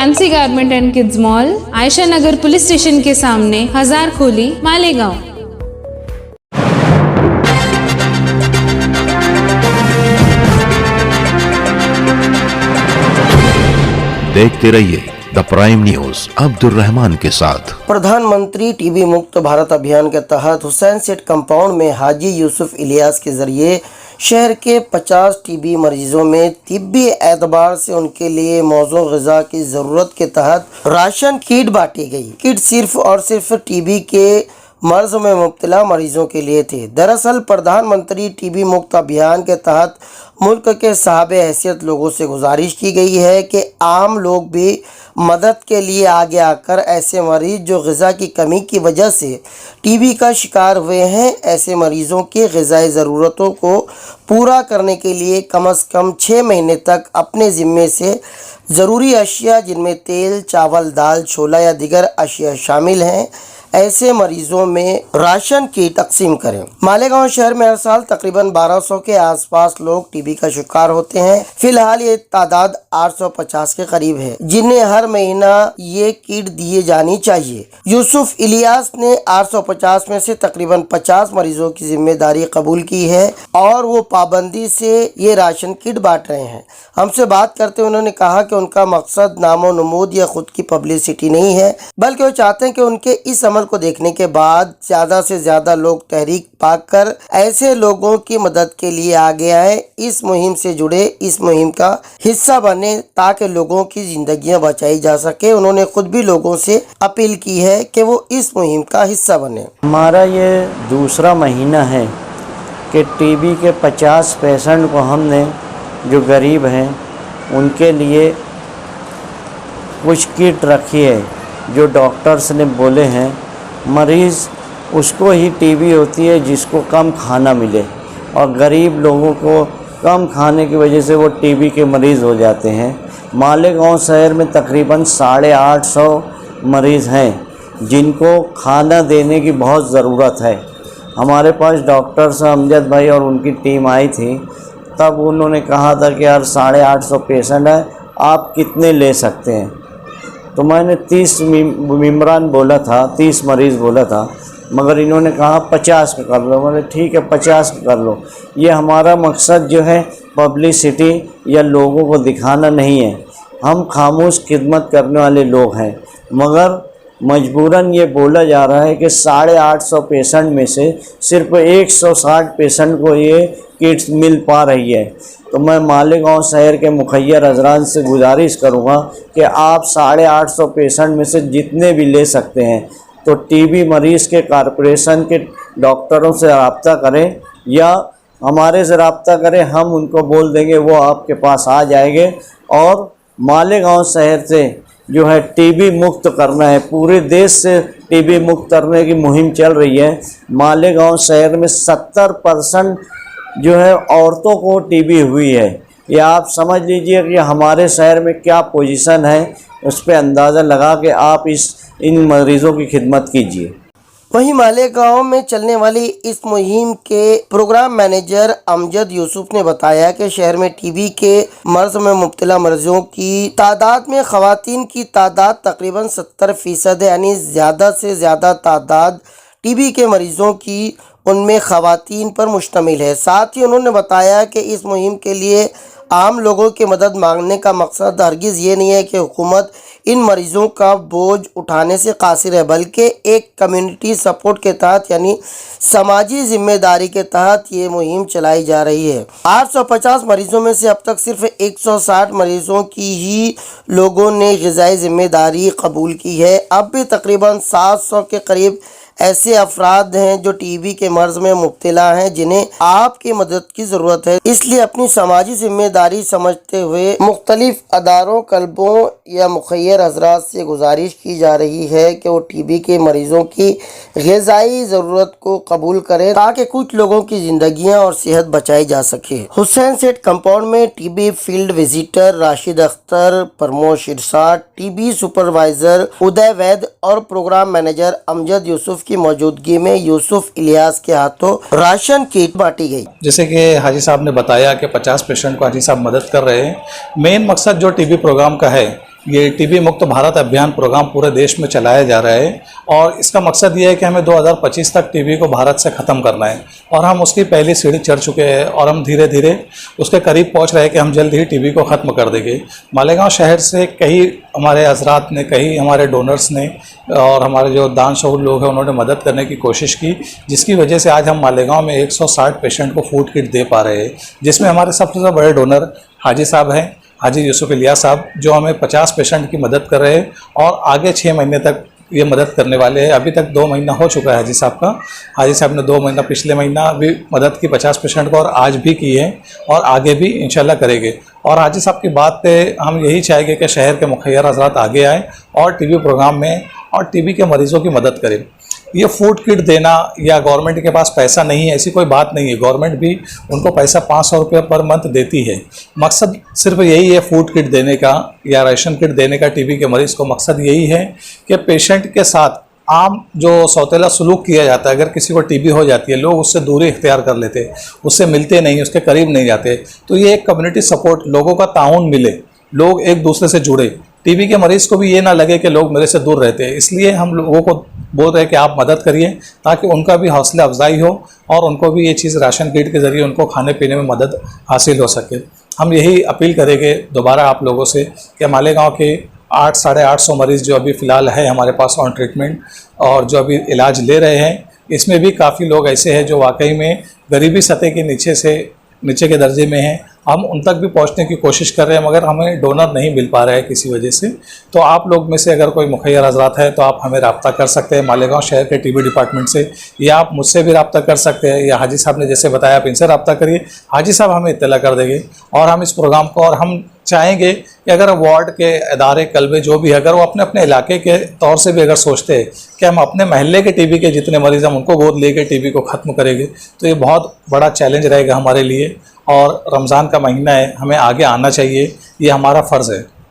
Fancy garment and kids mall, Ayesha Nagar police station के सामने, हजार खोली, मालेगांव। देखते रहिए the prime news Abdul Rahman के साथ। प्रधानमंत्री टीबी मुक्त भारत अभियान के तहत हुसैन सेठ कंपाउंड में हाजी यूसुफ इलियास के जरिए शहर के 50 टीबी मरीजों में तिब्बी एतबार से उनके लिए मौजूद ग़िज़ा की ज़रूरत के तहत राशन किट बांटी गई। किट सिर्फ और सिर्फ टीबी के मर्ज में मुब्तला मरीजों के लिए थे। दरअसल प्रधानमंत्री टीबी मुक्त अभियान के तहत मुल्क के साहिब हैसियत लोगों से गुजारिश की गई है कि आम लोग भी मदद के लिए आगे आकर ऐसे मरीज जो ग़िज़ा की कमी की वजह से टीबी का शिकार हुए हैं, ऐसे मरीज़ों की ग़िज़ाई ज़रूरतों को पूरा करने के लिए कम से कम 6 महीने तक अपने ज़िम्मे से ज़रूरी अशिया जिनमें तेल, चावल, दाल, छोला या दीगर अशिया शामिल हैं, ऐसे मरीजों में राशन की तकसीम करें। मालेगांव शहर में हर साल तकरीबन 1200 के आसपास लोग टीबी का शिकार होते हैं। फिलहाल ये तादाद 850 के करीब है, जिन्हें हर महीना ये किट दिए जानी चाहिए। यूसुफ इलियास ने 850 में से तकरीबन 50 मरीजों की जिम्मेदारी कबूल की है और वो पाबंदी से ये राशन किट बांट रहे हैं। हमसे बात करते हुए उन्होंने कहा कि उनका मकसद नामो नमूद या खुद की पब्लिसिटी नहीं है, बल्कि वो चाहते हैं कि उनके इस अमल को देखने के बाद ज्यादा से ज्यादा लोग तहरीक पाकर ऐसे लोगों की मदद के लिए आगे आए, इस मुहिम से जुड़े, इस मुहिम का हिस्सा बने ताकि लोगों की जिंदगियां बचाई जा सके। उन्होंने खुद भी लोगों से अपील की है कि वो इस मुहिम का हिस्सा बने। हमारा ये दूसरा महीना है कि टीबी के 50 पेशेंट को हमने जो गरीब हैं उनके लिए कुछ किट रखी है। जो डॉक्टर्स ने बोले हैं मरीज़ उसको ही टीबी होती है जिसको कम खाना मिले, और गरीब लोगों को कम खाने की वजह से वो टीबी के मरीज़ हो जाते हैं। मालेगांव शहर में तकरीबन 850 मरीज़ हैं जिनको खाना देने की बहुत ज़रूरत है। हमारे पास डॉक्टर्स अमजद भाई और उनकी टीम आई थी, तब उन्होंने कहा था कि यार 850 पेशेंट है, आप कितने ले सकते हैं? तो मैंने 30 मेम्बरान बोला था, 30 मरीज़ बोला था, मगर इन्होंने कहा 50 का कर लो। मैंने ठीक है 50 का कर लो। ये हमारा मकसद जो है पब्लिसिटी या लोगों को दिखाना नहीं है। हम खामोश खिदमत करने वाले लोग हैं, मगर मजबूरन ये बोला जा रहा है कि 850 पेशेंट में से सिर्फ 160 पेशेंट को ये किट्स मिल पा रही है। तो मैं मालेगांव शहर के मुखिया हजरात से गुजारिश करूंगा कि आप 850 पेशेंट में से जितने भी ले सकते हैं तो टीबी मरीज़ के कॉरपोरेशन के डॉक्टरों से रब्ता करें या हमारे से रब्ता करें, हम उनको बोल देंगे, वो आपके पास आ जाएंगे। और मालेगांव शहर से जो है टीबी मुक्त करना है, पूरे देश से टीबी मुक्त करने की मुहिम चल रही है। मालेगांव शहर में 70% जो है औरतों को टीबी हुई है। ये आप समझ लीजिए कि हमारे शहर में क्या पोजीशन है, उस पर अंदाज़ा लगा के आप इन मरीज़ों की खिदमत कीजिए। वहीं मालेगांव में चलने वाली इस मुहिम के प्रोग्राम मैनेजर अमजद यूसुफ ने बताया कि शहर में टीबी के मर्ज में मुब्तला मरीजों की तादाद में ख़वातीन की तादाद तकरीबन 70% है, यानी ज़्यादा से ज़्यादा तादाद टीबी के मरीजों की उनमें ख़वातीन पर मुश्तमिल है। साथ ही उन्होंने बताया कि इस मुहिम के लिए आम लोगों की मदद मांगने का मकसद हरगिज़ ये नहीं है कि हुकूमत इन मरीज़ों का बोझ उठाने से कासिर है, बल्कि एक कम्युनिटी सपोर्ट के तहत यानी समाजी जिम्मेदारी के तहत ये मुहिम चलाई जा रही है। 850 मरीज़ों में से अब तक सिर्फ 160 मरीज़ों की ही लोगों ने ग़िज़ाई जिम्मेदारी कबूल की है। अब भी तकरीबन 700 के करीब ऐसे अफराद हैं जो टीबी के मर्ज में मुब्तला हैं, जिन्हें आपकी मदद की ज़रूरत है। इसलिए अपनी समाजी जिम्मेदारी समझते हुए मुख्तलिफ अदारों, क्लबों या मुखिया हजरात से गुजारिश की जा रही है कि वो टीबी के मरीज़ों की ग़िज़ाई ज़रूरत को कबूल करें ताकि कुछ लोगों की ज़िंदगियाँ और सेहत बचाई जा सके। हुसैन सेठ कंपाउंड में TB field visitor Rashid Akhtar, Pramod Shirsat, TB supervisor Uday Vaid और प्रोग्राम मैनेजर अमजद यूसुफ की मौजूदगी में यूसुफ इलियास के हाथों राशन किट बांटी गई। जैसे कि हाजी साहब ने बताया कि 50 पेशेंट को हाजी साहब मदद कर रहे हैं। मेन मकसद जो टीबी प्रोग्राम का है ये टीबी मुक्त भारत अभियान प्रोग्राम पूरे देश में चलाया जा रहा है और इसका मकसद ये है कि हमें 2025 तक टीबी को भारत से ख़त्म करना है और हम उसकी पहली सीढ़ी चढ़ चुके हैं और हम धीरे धीरे उसके करीब पहुंच रहे हैं कि हम जल्द ही टीबी को ख़त्म कर देंगे। मालेगांव शहर से कई हमारे हजरात ने, कई हमारे डोनर्स ने और हमारे जो दानशूर लोग हैं उन्होंने मदद करने की कोशिश की, जिसकी वजह से आज हम मालेगांव में 160 पेशेंट को फूड किट दे पा रहे हैं, जिसमें हमारे सबसे बड़े डोनर हाजी साहब हैं, हाजी यूसुफ इलियास साहब, जो हमें 50 पेशेंट की मदद कर रहे हैं और आगे 6 महीने तक ये मदद करने वाले हैं। अभी तक 2 महीना हो चुका है हाजी साहब का। हाजी साहब ने 2 महीना पिछले महीना भी मदद की 50 पेशेंट को और आज भी की है और आगे भी इंशाल्लाह करेंगे। और हाजी साहब की बात पे हम यही चाहेंगे कि शहर के मुखिया हज़रात आगे आए और टीबी प्रोग्राम में और टीबी के मरीज़ों की मदद करें। ये फूड किट देना या गवर्नमेंट के पास पैसा नहीं है ऐसी कोई बात नहीं है, गवर्नमेंट भी उनको पैसा 500 रुपये पर मंथ देती है। मकसद सिर्फ यही है फूड किट देने का या राशन किट देने का टीबी के मरीज़ को। मकसद यही है कि पेशेंट के साथ आम जो सौतेला सलूक किया जाता है, अगर किसी को टीबी हो जाती है लोग उससे दूरी इख्तियार कर लेते, उससे मिलते नहीं, उसके करीब नहीं जाते। तो ये एक कम्युनिटी सपोर्ट, लोगों का ताउन मिले, लोग एक दूसरे से जुड़े, टीबी के मरीज़ को भी ये ना लगे कि लोग मेरे से दूर रहते हैं। इसलिए हम लोगों को बोल रहे हैं कि आप मदद करिए ताकि उनका भी हौसला अफजाई हो और उनको भी ये चीज़ राशन किट के ज़रिए उनको खाने पीने में मदद हासिल हो सके। हम यही अपील करेंगे दोबारा आप लोगों से कि मालेगांव के 800-850 मरीज़ जो अभी फ़िलहाल है हमारे पास ऑन ट्रीटमेंट और जो अभी इलाज ले रहे हैं, इसमें भी काफ़ी लोग ऐसे हैं जो वाकई में गरीबी सतह के नीचे के दर्जे में हैं। हम उन तक भी पहुंचने की कोशिश कर रहे हैं मगर हमें डोनर नहीं मिल पा रहा है किसी वजह से। तो आप लोग में से अगर कोई मुखिया हज़रात है तो आप हमें रब्ता कर सकते हैं मालेगांव शहर के टीबी डिपार्टमेंट से, या आप मुझसे भी रब्ता कर सकते हैं, या हाजी साहब ने जैसे बताया आप इनसे रब्ता करिए, हाजी साहब हमें इत्तला कर देंगे। और हम इस प्रोग्राम को, और हम चाहेंगे कि अगर वार्ड के इदारे कल्बे जो भी है, अगर वो अपने अपने इलाके के तौर से भी अगर सोचते हैं कि हम अपने महल्ले के टीबी के जितने मरीज़ हम उनको गोद लेके टीबी को ख़त्म करेंगे, तो ये बहुत बड़ा चैलेंज रहेगा हमारे लिए। और रमज़ान का महीना है, हमें आगे आना चाहिए, ये हमारा फ़र्ज़ है।